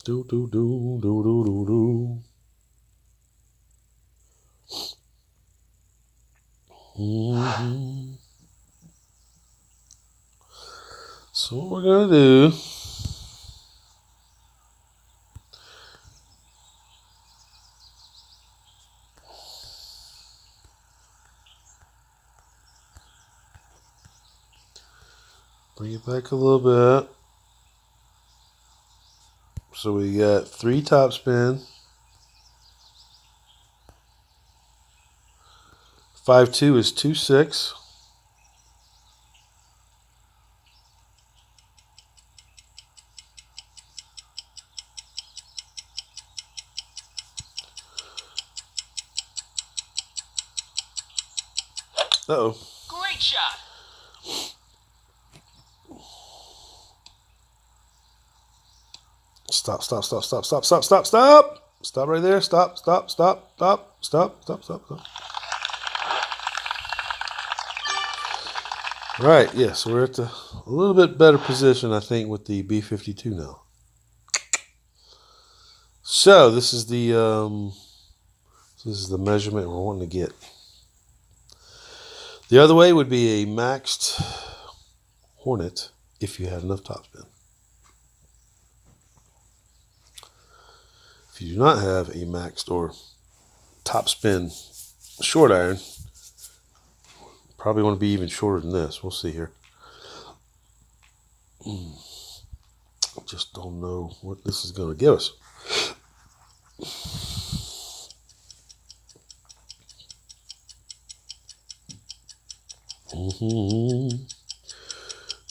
Do do do do do do do. Mm-hmm. So what we're gonna do? Bring it back a little bit. So we got 3 top spin. 5-2 is 2-6. Uh-oh. Great shot. Stop, stop, stop, stop, stop, stop, stop, stop. Stop right there. Stop, stop, stop, stop, stop, stop, stop, stop. All right, yeah, so we're at a little bit better position, I think, with the B52 now. So this is the measurement we're wanting to get. The other way would be a maxed Hornet if you had enough topspin. If you do not have a maxed or topspin short iron, probably want to be even shorter than this. We'll see here. Just don't know what this is going to give us.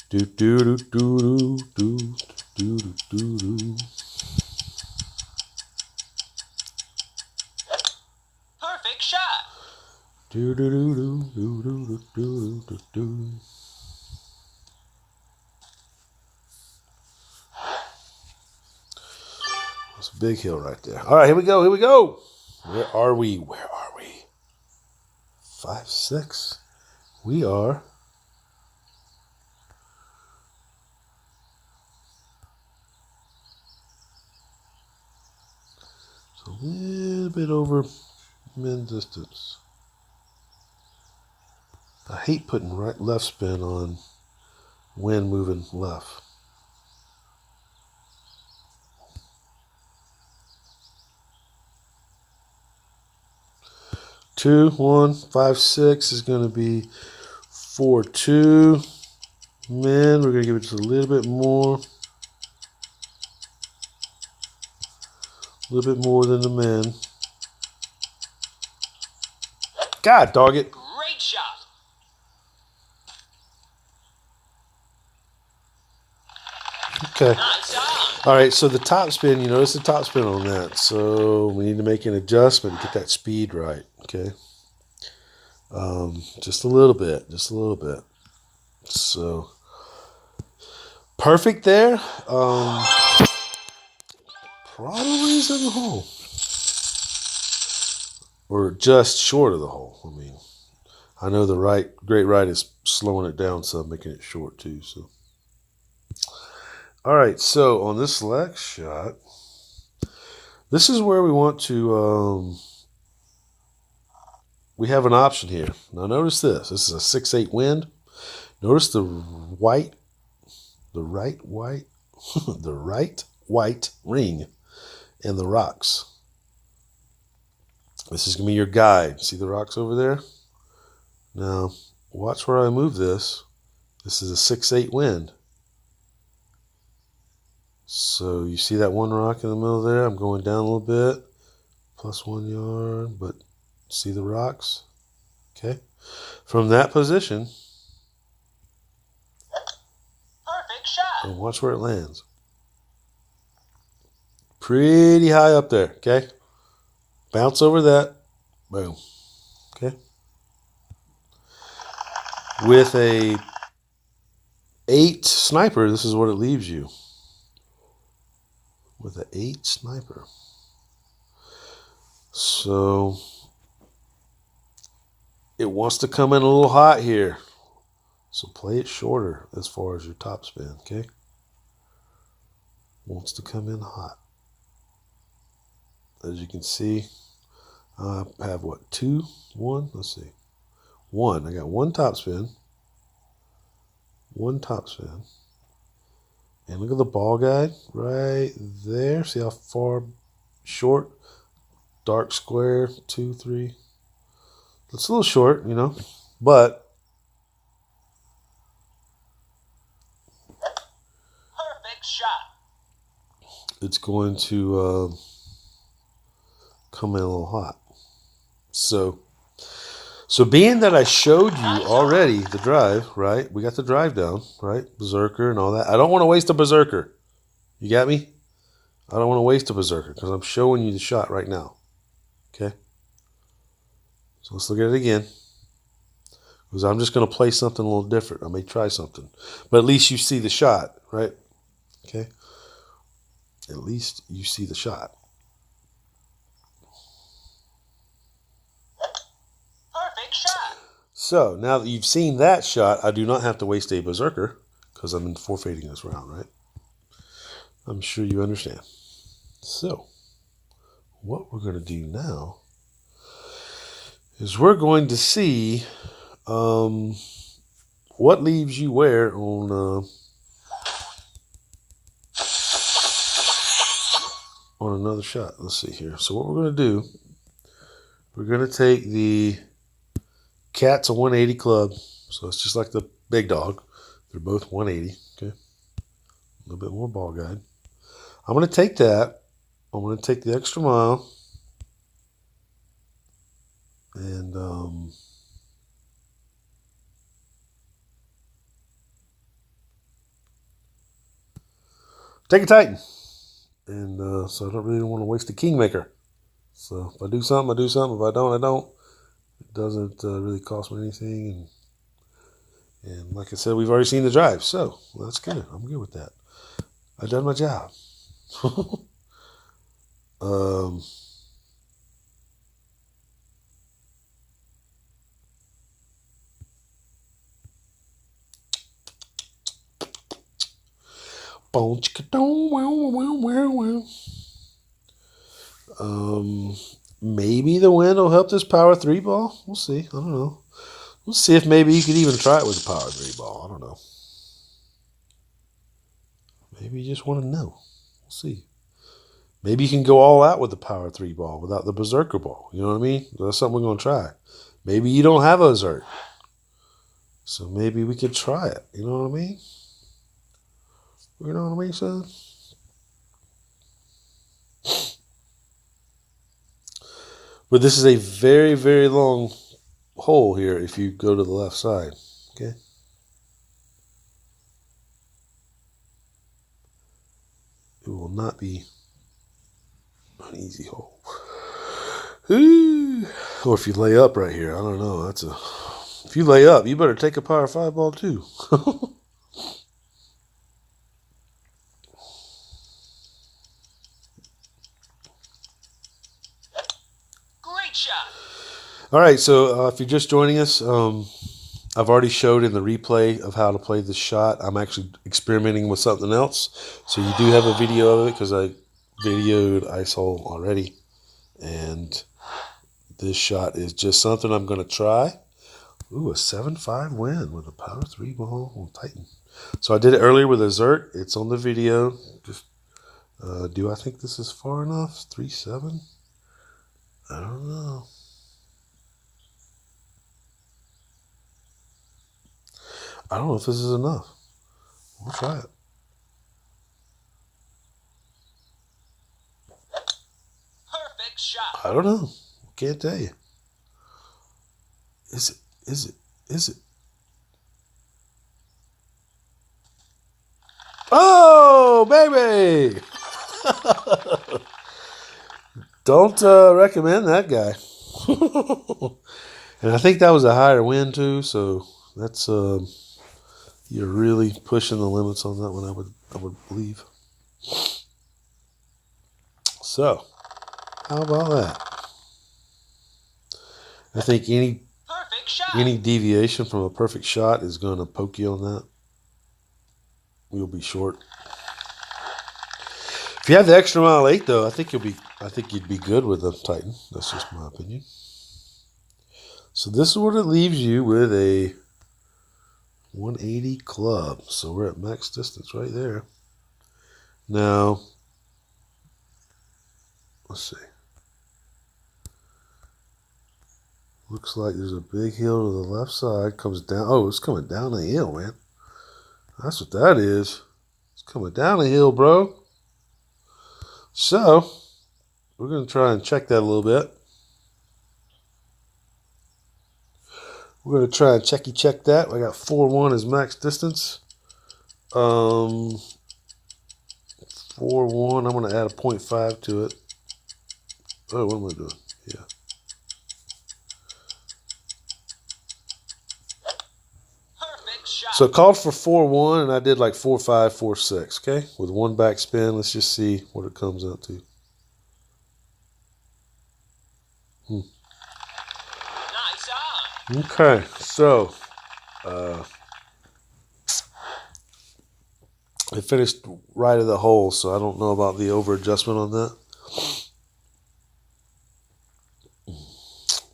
Do do do do do do do do do. Perfect shot. Do do do do do do do do do. That's a big hill right there. All right, here we go. Here we go. Where are we? Where are we? 5-6. We are. A little bit over min distance. I hate putting left spin on wind moving left. Two, 1, 5, 6 is going to be 4-2. Min, we're going to give it just a little bit more. A little bit more than the min. God dog it. Great shot. Okay. Nice on. All right, so the top spin, you notice the top spin on that. So we need to make an adjustment to get that speed right, okay? Just a little bit, just a little bit. So, perfect there. Probably is in the hole. Or just short of the hole. I mean, I know the great right is slowing it down some, making it short too, so. All right, so on this select shot, this is where we want to, we have an option here. Now notice this. This is a 6-8 wind. Notice the right white ring and the rocks. This is going to be your guide. See the rocks over there? Now, watch where I move this. This is a 6-8 wind. So you see that one rock in the middle there? I'm going down a little bit, plus 1 yard, but see the rocks? Okay. From that position, Perfect shot. and watch where it lands. Pretty high up there, okay? Bounce over that. Boom. Okay. With a 8 sniper, this is what it leaves you. With an 8 sniper. So it wants to come in a little hot here. So play it shorter as far as your top spin, okay? Wants to come in hot. As you can see, I have what, 2, 1? Let's see. 1. I got 1 top spin. 1 top spin. And look at the ball guide right there. See how far short? Dark square, 2, 3. It's a little short, you know, but Perfect shot. it's going to come in a little hot. So being that I showed you already the drive, right? We got the drive down, right? Berserker and all that. I don't want to waste a berserker. You got me? I don't want to waste a berserker because I'm showing you the shot right now. Okay? So let's look at it again. Because I'm just going to play something a little different. I may try something. But at least you see the shot, right? Okay? At least you see the shot. Perfect shot. So now that you've seen that shot, I do not have to waste a berserker because I'm in forfeiting this round, right? I'm sure you understand. So what we're going to do now is we're going to see what leaves you where on another shot. Let's see here. So what we're going to do, we're going to take the Cat's a 180 club. So it's just like the big dog. They're both 180. Okay. A little bit more ball guide. I'm going to take that. I'm going to take the extra mile. And take a Titan. And so I don't really want to waste a Kingmaker. So if I do something, I do something. If I don't, I don't. It doesn't really cost me anything. And like I said, we've already seen the drive. So that's good. I'm good with that. I've done my job. um, maybe the wind will help this power 3 ball. We'll see. I don't know. We'll see if maybe you could even try it with a power 3 ball. I don't know. Maybe you just want to know. We'll see. Maybe you can go all out with the power 3 ball without the berserker ball. You know what I mean? That's something we're going to try. Maybe you don't have a berserk. So maybe we could try it. You know what I mean? You know what I mean, son? But this is a very, very long hole here if you go to the left side. Okay? It will not be an easy hole. Or if you lay up right here, I don't know. If you lay up, you better take a power 5 ball too. Great shot. All right, so if you're just joining us, I've already showed in the replay of how to play this shot. I'm actually experimenting with something else. So you do have a video of it because I videoed ice hole already. And this shot is just something I'm going to try. Ooh, a 7-5 win with a power 3 ball on Titan. So I did it earlier with a Zert. It's on the video. Just do I think this is far enough? 3-7? I don't know. I don't know if this is enough. We'll try it. I don't know. Can't tell you. Is it? Is it? Is it? Oh, baby! Don't recommend that guy. And I think that was a higher win too, so that's you're really pushing the limits on that one. I would believe. So, how about that? I think Perfect shot. any deviation from a perfect shot is going to poke you on that. You'll be short. If you have the extra mile 8, though, I think you'd be good with a Titan. That's just my opinion. So this is what it leaves you with a 180 club. So we're at max distance right there. Now, let's see. Looks like there's a big hill to the left side. Comes down. Oh, it's coming down the hill, man. That's what that is. It's coming down the hill, bro. So, we're going to try and check that a little bit. We're going to try and check that. I got 4-1 as max distance. 4-1. I'm going to add a 0.5 to it. Oh, what am I doing? Yeah. Perfect shot. So it called for 4-1, and I did like 4-5, 4-6, okay? With one back spin, let's just see what it comes out to. Nice on. Okay, so it finished right of the hole, so I don't know about the over adjustment on that.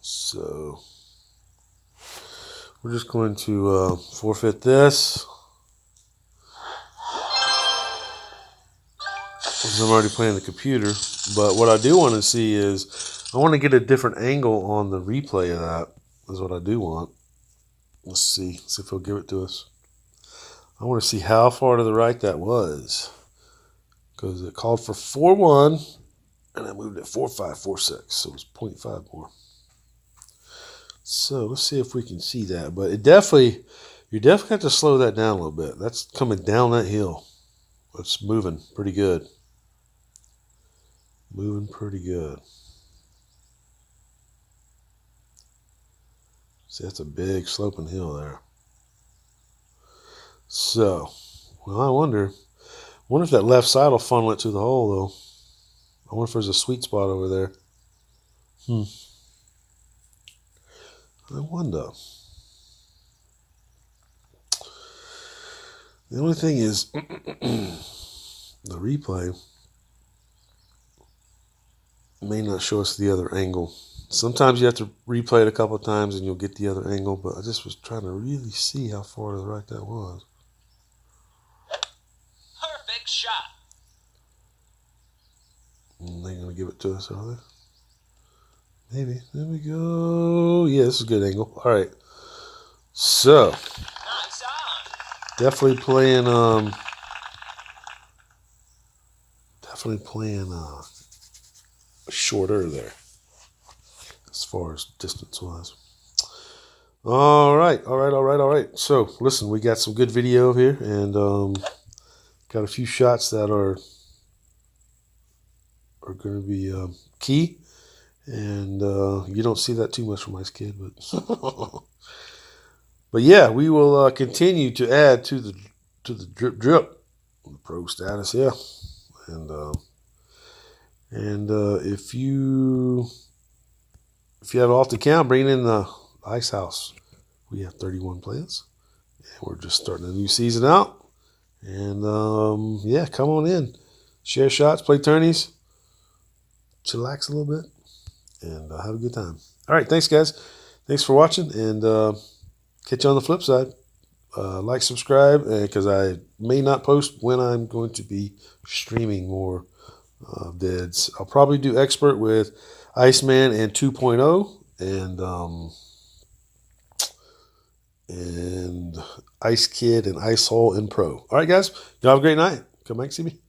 So we're just going to forfeit this. Because I'm already playing the computer. But what I do want to see is I want to get a different angle on the replay of that. Is what I do want. Let's see. See if he'll give it to us. I want to see how far to the right that was. Because it called for 4-1. And I moved it 4-5, 4-6. So it was 0.5 more. So let's see if we can see that. But you definitely have to slow that down a little bit. That's coming down that hill. It's moving pretty good. Moving pretty good. See, that's a big sloping hill there. So, well, I wonder if that left side will funnel it to the hole, though. I wonder if there's a sweet spot over there. I wonder. The only thing is, the replay may not show us the other angle. Sometimes you have to replay it a couple of times and you'll get the other angle, but I just was trying to really see how far to the right that was. Perfect shot. And they're going to give it to us, are they? Maybe. There we go. Yeah, this is a good angle. All right. So, Nice on. definitely playing shorter there as far as distance wise. All right. So listen, we got some good video here, and got a few shots that are going to be key, and you don't see that too much from Ice Kid, but but yeah, we will continue to add to the drip the pro status, yeah, and if you have an alt account, bring in the Ice House. We have 31 players, and we're just starting a new season out. And yeah, come on in, share shots, play tourneys, chillax a little bit, and have a good time. All right, thanks guys. Thanks for watching, and catch you on the flip side. Like, subscribe, because I may not post when I'm going to be streaming more vids. I'll probably do expert with Iceman and 2.0 and Ice Kid and Ice Hole and Pro. All right, guys, y'all have a great night. Come back and see me.